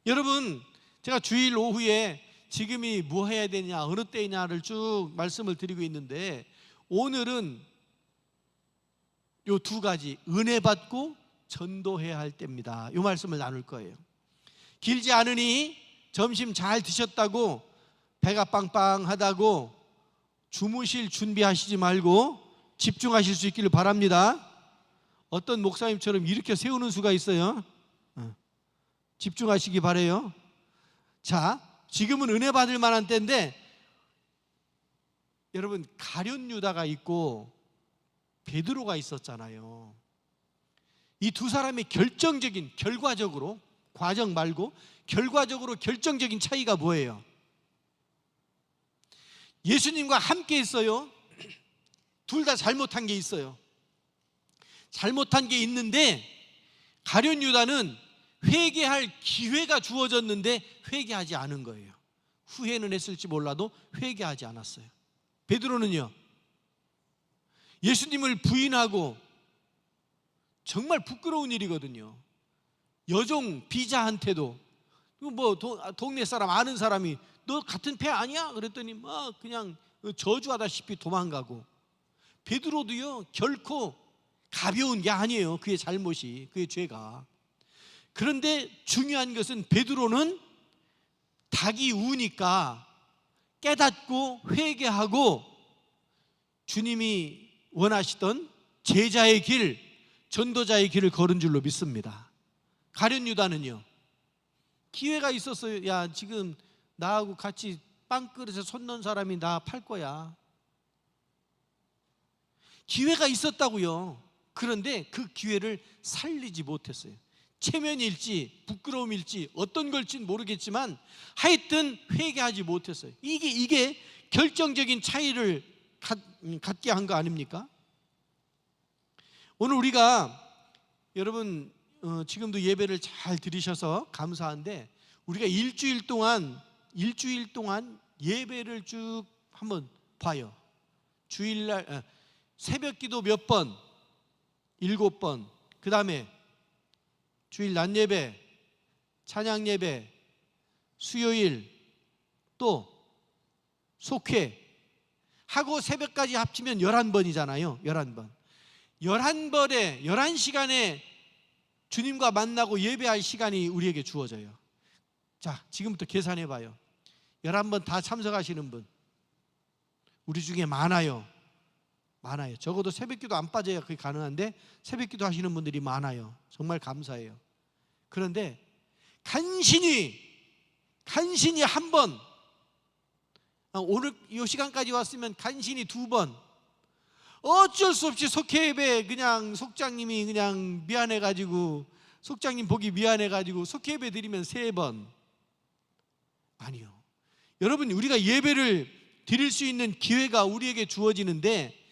여러분, 제가 주일 오후에 지금이 뭐 해야 되냐, 어느 때냐를 쭉 말씀을 드리고 있는데, 오늘은 요 두 가지, 은혜 받고 전도해야 할 때입니다. 요 말씀을 나눌 거예요. 길지 않으니 점심 잘 드셨다고, 배가 빵빵하다고 주무실 준비하시지 말고 집중하실 수 있기를 바랍니다. 어떤 목사님처럼 이렇게 세우는 수가 있어요. 집중하시기 바라요. 자, 지금은 은혜 받을 만한 때인데, 여러분, 가룟 유다가 있고 베드로가 있었잖아요. 이 두 사람의 결정적인, 결과적으로, 과정 말고 결과적으로 결정적인 차이가 뭐예요? 예수님과 함께 있어요. 둘 다 잘못한 게 있어요. 잘못한 게 있는데, 가룟 유다는 회개할 기회가 주어졌는데 회개하지 않은 거예요. 후회는 했을지 몰라도 회개하지 않았어요. 베드로는요, 예수님을 부인하고, 정말 부끄러운 일이거든요. 여종 비자한테도, 뭐 동네 사람 아는 사람이 너 같은 배 아니야? 그랬더니 막 그냥 저주하다시피 도망가고. 베드로도요, 결코 가벼운 게 아니에요. 그의 잘못이, 그의 죄가. 그런데 중요한 것은 베드로는 닭이 우니까 깨닫고 회개하고 주님이 원하시던 제자의 길, 전도자의 길을 걸은 줄로 믿습니다. 가룟 유다는요, 기회가 있었어요. 야, 지금 나하고 같이 빵그릇에 손 넣은 사람이 나 팔 거야. 기회가 있었다고요. 그런데 그 기회를 살리지 못했어요. 체면일지 부끄러움일지 어떤 걸지는 모르겠지만 하여튼 회개하지 못했어요. 이게 결정적인 차이를 갖게 한 거 아닙니까? 오늘 우리가, 여러분, 지금도 예배를 잘 드리셔서 감사한데, 우리가 일주일 동안 예배를 쭉 한번 봐요. 주일날 새벽기도 몇 번? 7번. 그 다음에 주일 낮 예배, 찬양 예배, 수요일, 또 속회 하고 새벽까지 합치면 11번이잖아요. 11번. 11번에 11시간에 주님과 만나고 예배할 시간이 우리에게 주어져요. 자, 지금부터 계산해 봐요. 11번 다 참석하시는 분 우리 중에 많아요. 적어도 새벽기도 안 빠져야 그게 가능한데 새벽기도 하시는 분들이 많아요. 정말 감사해요. 그런데 간신히 한 번, 오늘 이 시간까지 왔으면 간신히 2번, 어쩔 수 없이 속회 예배 그냥 속장님이 그냥 미안해가지고, 속장님 보기 미안해가지고 속회 예배 드리면 3번. 아니요. 여러분, 우리가 예배를 드릴 수 있는 기회가 우리에게 주어지는데,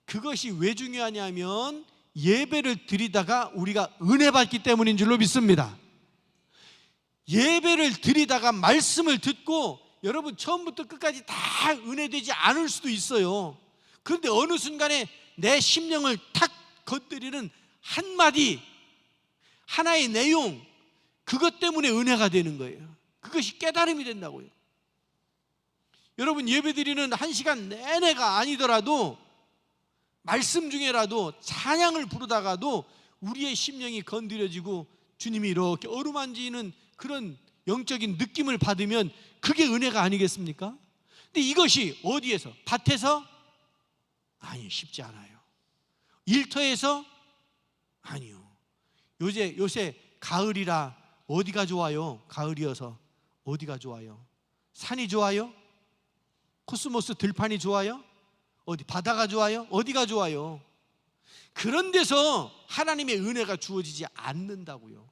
그것이 왜 중요하냐면 예배를 드리다가 우리가 은혜 받기 때문인 줄로 믿습니다. 예배를 드리다가 말씀을 듣고, 여러분, 처음부터 끝까지 다 은혜되지 않을 수도 있어요. 그런데 어느 순간에 내 심령을 탁 건드리는 한마디, 하나의 내용, 그것 때문에 은혜가 되는 거예요. 그것이 깨달음이 된다고요. 여러분, 예배드리는 1시간 내내가 아니더라도 말씀 중에라도 찬양을 부르다가도 우리의 심령이 건드려지고 주님이 이렇게 어루만지는 그런 영적인 느낌을 받으면 그게 은혜가 아니겠습니까? 근데 이것이 어디에서? 밭에서? 아니, 쉽지 않아요. 일터에서? 아니요. 요새 가을이라 어디가 좋아요? 가을이어서 어디가 좋아요? 산이 좋아요? 코스모스 들판이 좋아요? 어디 바다가 좋아요? 어디가 좋아요? 그런 데서 하나님의 은혜가 주어지지 않는다고요.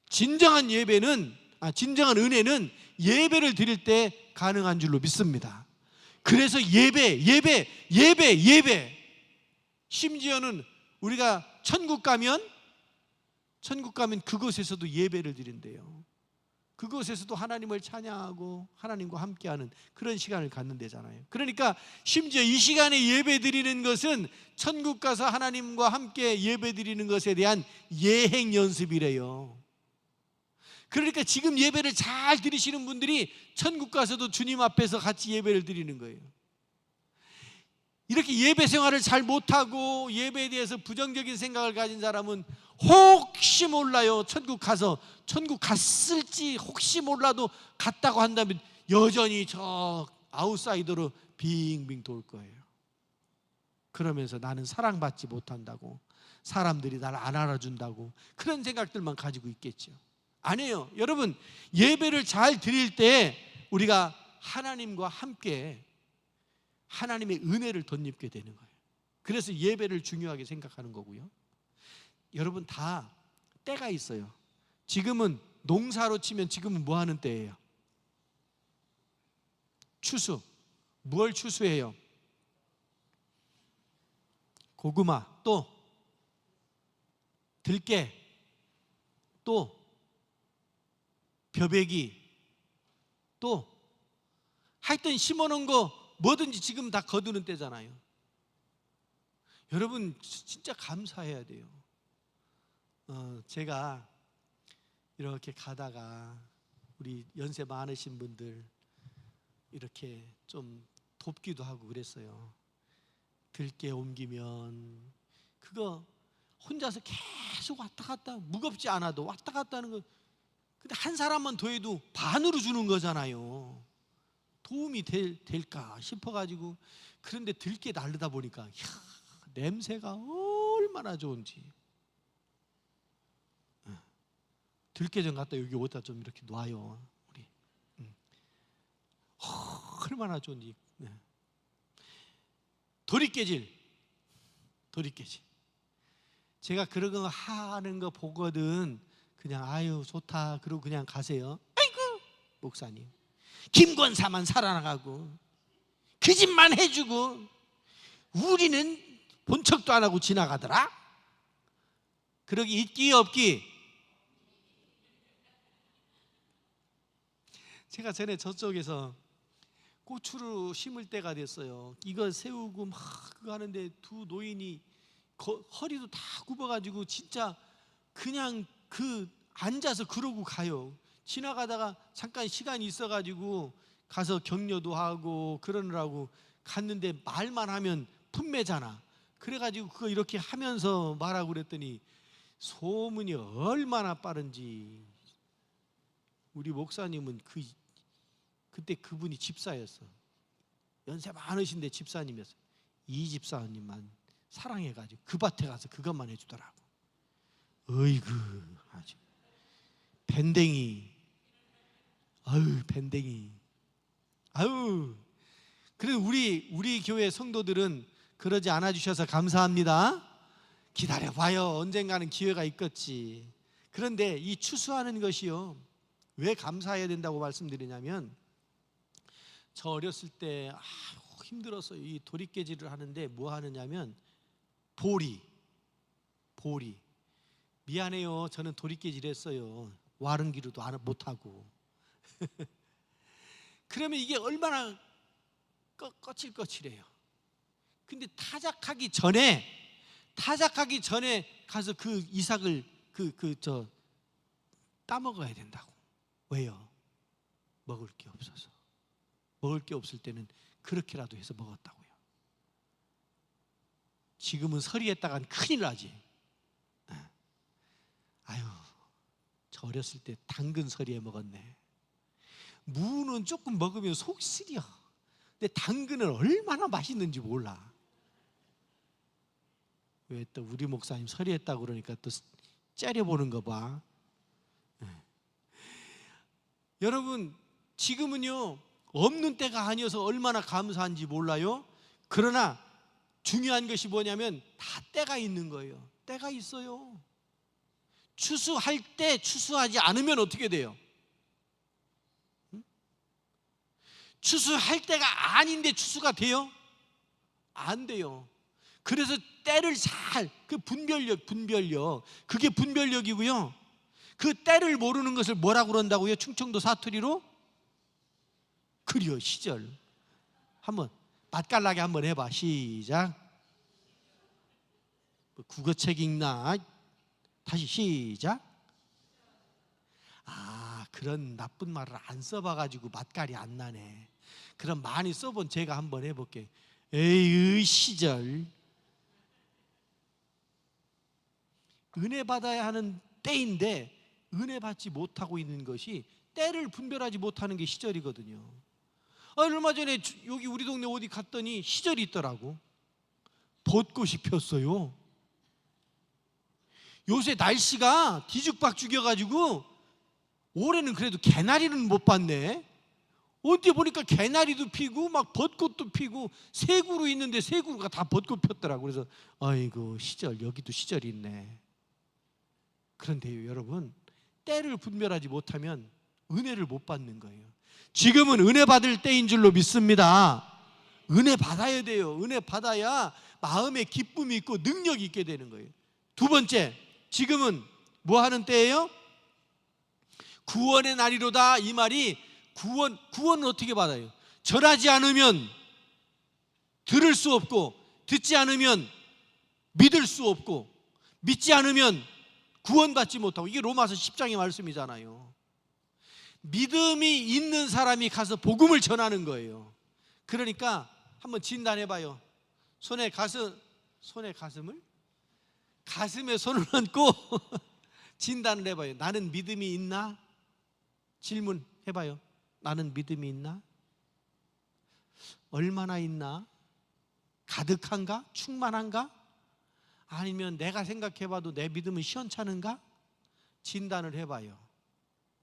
진정한 은혜는 예배를 드릴 때 가능한 줄로 믿습니다. 그래서 예배. 심지어는 우리가 천국 가면 그곳에서도 예배를 드린대요. 그곳에서도 하나님을 찬양하고 하나님과 함께하는 그런 시간을 갖는 데잖아요. 그러니까 심지어 이 시간에 예배 드리는 것은 천국 가서 하나님과 함께 예배 드리는 것에 대한 예행 연습이래요. 그러니까 지금 예배를 잘 드리시는 분들이 천국 가서도 주님 앞에서 같이 예배를 드리는 거예요. 이렇게 예배 생활을 잘 못하고 예배에 대해서 부정적인 생각을 가진 사람은 혹시 몰라요, 천국 가서, 천국 갔을지 혹시 몰라도 갔다고 한다면 여전히 저 아웃사이더로 빙빙 돌 거예요. 그러면서 나는 사랑받지 못한다고, 사람들이 나를 안 알아준다고, 그런 생각들만 가지고 있겠죠. 아니에요. 여러분, 예배를 잘 드릴 때 우리가 하나님과 함께 하나님의 은혜를 덧입게 되는 거예요. 그래서 예배를 중요하게 생각하는 거고요. 여러분, 다 때가 있어요. 지금은 농사로 치면 지금은 뭐 하는 때예요? 추수. 무얼 추수해요? 고구마, 또 들깨, 또 벼베기, 또 하여튼 심어놓은 거 뭐든지 지금 다 거두는 때잖아요. 여러분 진짜 감사해야 돼요. 제가 이렇게 가다가 우리 연세 많으신 분들 이렇게 좀 돕기도 하고 그랬어요. 들깨 옮기면 그거 혼자서 계속 왔다 갔다, 무겁지 않아도 왔다 갔다 하는 거, 근데 한 사람만 더해도 반으로 주는 거잖아요. 도움이 될까 싶어가지고. 그런데 들깨 나르다 보니까 이야, 냄새가 얼마나 좋은지. 들깨 좀 갖다 여기 어디다 좀 이렇게 놔요. 우리 얼마나 좋은지. 도리깨질. 제가 그런 거 하는 거 보거든 그냥 아유 좋다 그러고 그냥 가세요. 아이고 목사님, 김권사만 살아나가고 그 집만 해주고 우리는 본 척도 안 하고 지나가더라. 그러기 있기 없기? 제가 전에 저쪽에서 고추를 심을 때가 됐어요. 이거 세우고 막 그거 하는데 두 노인이 허리도 다 굽어가지고 진짜 그냥 앉아서 그러고 가요. 지나가다가 잠깐 시간이 있어가지고 가서 격려도 하고 그러느라고 갔는데 말만 하면 품매잖아. 그래가지고 그거 이렇게 하면서 말하고 그랬더니 소문이 얼마나 빠른지. 우리 목사님은 그때 그분이 집사였어. 연세 많으신데 집사님이었어요. 이 집사님만 사랑해가지고 그 밭에 가서 그것만 해주더라고. 어이구 아주 밴댕이. 아유 밴댕이. 아유. 그래도 우리 교회 성도들은 그러지 않아 주셔서 감사합니다. 기다려봐요. 언젠가는 기회가 있겠지. 그런데 이 추수하는 것이요, 왜 감사해야 된다고 말씀드리냐면, 저 어렸을 때 힘들었어요. 이 도리깨질을 하는데 뭐 하느냐면 보리. 미안해요. 저는 도리깨질 했어요. 와른기로도 못하고. 그러면 이게 얼마나 거칠거칠해요. 근데 타작하기 전에 가서 그 이삭을 따먹어야 된다고. 왜요? 먹을 게 없어서. 먹을 게 없을 때는 그렇게라도 해서 먹었다고요. 지금은 서리했다간 큰일 나지. 아유, 저 어렸을 때 당근 서리에 먹었네. 무는 조금 먹으면 속 쓰려. 근데 당근은 얼마나 맛있는지 몰라. 왜 또 우리 목사님 서리했다고 그러니까 또 째려보는 거 봐. 여러분 지금은요 없는 때가 아니어서 얼마나 감사한지 몰라요. 그러나 중요한 것이 뭐냐면 다 때가 있는 거예요. 때가 있어요. 추수할 때 추수하지 않으면 어떻게 돼요? 추수할 때가 아닌데 추수가 돼요? 안 돼요. 그래서 때를 잘, 그 분별력, 그게 분별력이고요. 그 때를 모르는 것을 뭐라고 그런다고요? 충청도 사투리로? 그리요 시절. 한번 맛깔나게 한번 해봐. 시작. 국어책 읽나? 다시 시작. 그런 나쁜 말을 안 써봐가지고 맛깔이 안 나네. 그럼 많이 써본 제가 한번 해볼게. 에이 시절. 은혜 받아야 하는 때인데 은혜 받지 못하고 있는 것이, 때를 분별하지 못하는 게 시절이거든요. 얼마 전에 여기 우리 동네 어디 갔더니 시절이 있더라고. 벚꽃이 폈어요. 요새 날씨가 뒤죽박죽여가지고 올해는 그래도 개나리는 못 봤네. 어디 보니까 개나리도 피고 막 벚꽃도 피고 세 그루 있는데 세 그루가 다 벚꽃 폈더라고. 그래서 아이고 시절, 여기도 시절이 있네. 그런데요 여러분, 때를 분별하지 못하면 은혜를 못 받는 거예요. 지금은 은혜 받을 때인 줄로 믿습니다. 은혜 받아야 돼요. 은혜 받아야 마음에 기쁨이 있고 능력이 있게 되는 거예요. 두 번째, 지금은 뭐 하는 때예요? 구원의 날이로다. 이 말이 구원은 어떻게 받아요? 절하지 않으면 들을 수 없고, 듣지 않으면 믿을 수 없고, 믿지 않으면 구원받지 못하고. 이게 로마서 10장의 말씀이잖아요. 믿음이 있는 사람이 가서 복음을 전하는 거예요. 그러니까 한번 진단해봐요. 가슴에 손을 얹고 진단을 해봐요. 나는 믿음이 있나? 질문해봐요. 나는 믿음이 있나? 얼마나 있나? 가득한가? 충만한가? 아니면 내가 생각해봐도 내 믿음은 시원찮은가? 진단을 해봐요.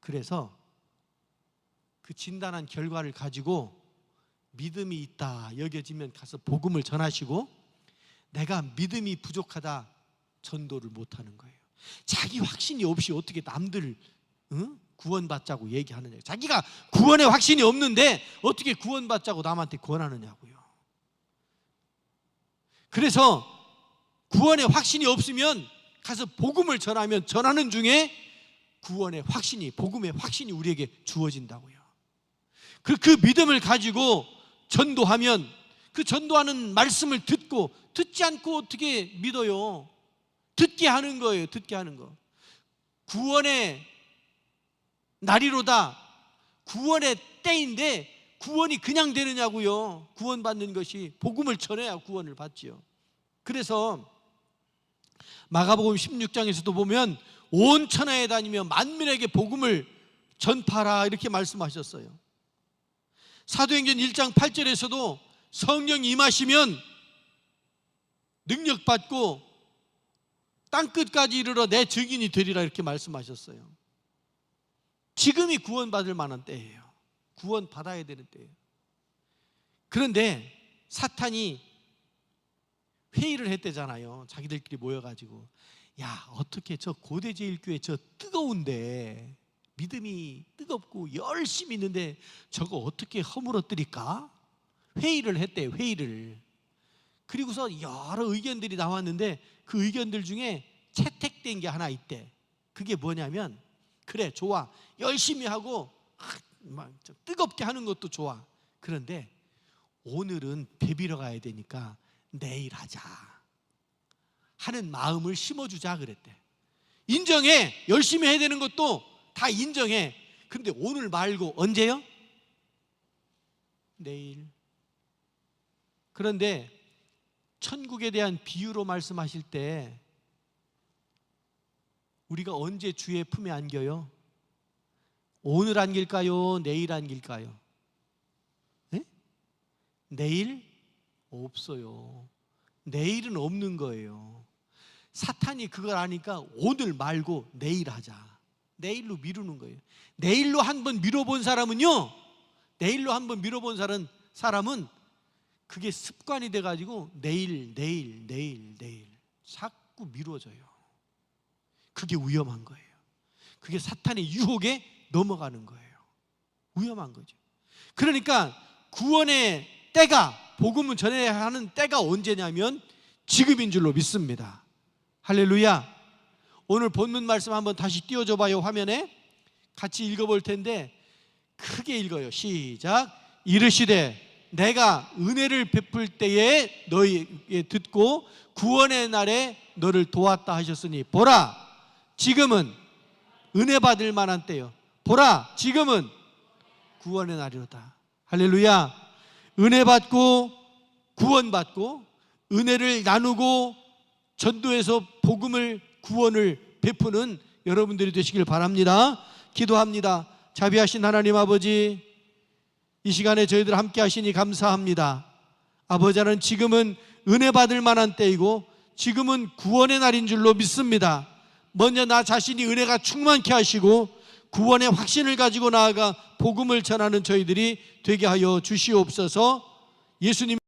그래서 그 진단한 결과를 가지고 믿음이 있다 여겨지면 가서 복음을 전하시고, 내가 믿음이 부족하다 전도를 못하는 거예요. 자기 확신이 없이 어떻게 남들을 구원받자고 얘기하느냐. 자기가 구원의 확신이 없는데 어떻게 구원받자고 남한테 권하느냐고요. 그래서 구원의 확신이 없으면 가서 복음을 전하면 전하는 중에 구원의 확신이, 복음의 확신이 우리에게 주어진다고요. 그 믿음을 가지고 전도하면 그 전도하는 말씀을 듣지 않고 어떻게 믿어요? 듣게 하는 거예요. 듣게 하는 거. 구원의 날이로다. 구원의 때인데 구원이 그냥 되느냐고요. 구원받는 것이 복음을 전해야 구원을 받지요. 그래서 마가복음 16장에서도 보면 온 천하에 다니며 만민에게 복음을 전파하라 이렇게 말씀하셨어요. 사도행전 1장 8절에서도 성령이 임하시면 능력받고 땅끝까지 이르러 내 증인이 되리라 이렇게 말씀하셨어요. 지금이 구원받을 만한 때예요. 구원받아야 되는 때예요. 그런데 사탄이 회의를 했대잖아요. 자기들끼리 모여가지고, 야 어떻게 저 고대제일교회 저 뜨거운데, 믿음이 뜨겁고 열심히 있는데 저거 어떻게 허물어뜨릴까? 회의를 했대요. 회의를. 그리고서 여러 의견들이 나왔는데 그 의견들 중에 채택된 게 하나 있대. 그게 뭐냐면, 그래 좋아, 열심히 하고 막 뜨겁게 하는 것도 좋아. 그런데 오늘은 배비러 가야 되니까 내일 하자 하는 마음을 심어주자 그랬대. 인정해. 열심히 해야 되는 것도 다 인정해. 근데 오늘 말고 언제요? 내일. 그런데 천국에 대한 비유로 말씀하실 때 우리가 언제 주의 품에 안겨요? 오늘 안길까요? 내일 안길까요? 네? 내일? 없어요. 내일은 없는 거예요. 사탄이 그걸 아니까 오늘 말고 내일 하자. 내일로 미루는 거예요. 내일로 한번 미뤄본 사람은요, 내일로 한번 미뤄본 사람은 그게 습관이 돼가지고 내일 자꾸 미뤄져요. 그게 위험한 거예요. 그게 사탄의 유혹에 넘어가는 거예요. 위험한 거죠. 그러니까 구원의 때가, 복음을 전해야 하는 때가 언제냐면 지금인 줄로 믿습니다. 할렐루야. 오늘 본문 말씀 한번 다시 띄워줘 봐요. 화면에 같이 읽어볼 텐데 크게 읽어요. 시작. 이르시되 내가 은혜를 베풀 때에 너희에게 듣고 구원의 날에 너를 도왔다 하셨으니 보라 지금은 은혜 받을 만한 때요. 보라, 지금은 구원의 날이로다. 할렐루야. 은혜 받고 구원 받고 은혜를 나누고 전도해서 복음을, 구원을 베푸는 여러분들이 되시길 바랍니다. 기도합니다. 자비하신 하나님 아버지, 이 시간에 저희들 함께 하시니 감사합니다. 아버지, 하나님, 지금은 은혜 받을 만한 때이고 지금은 구원의 날인 줄로 믿습니다. 먼저 나 자신이 은혜가 충만케 하시고 구원의 확신을 가지고 나아가 복음을 전하는 저희들이 되게 하여 주시옵소서. 예수님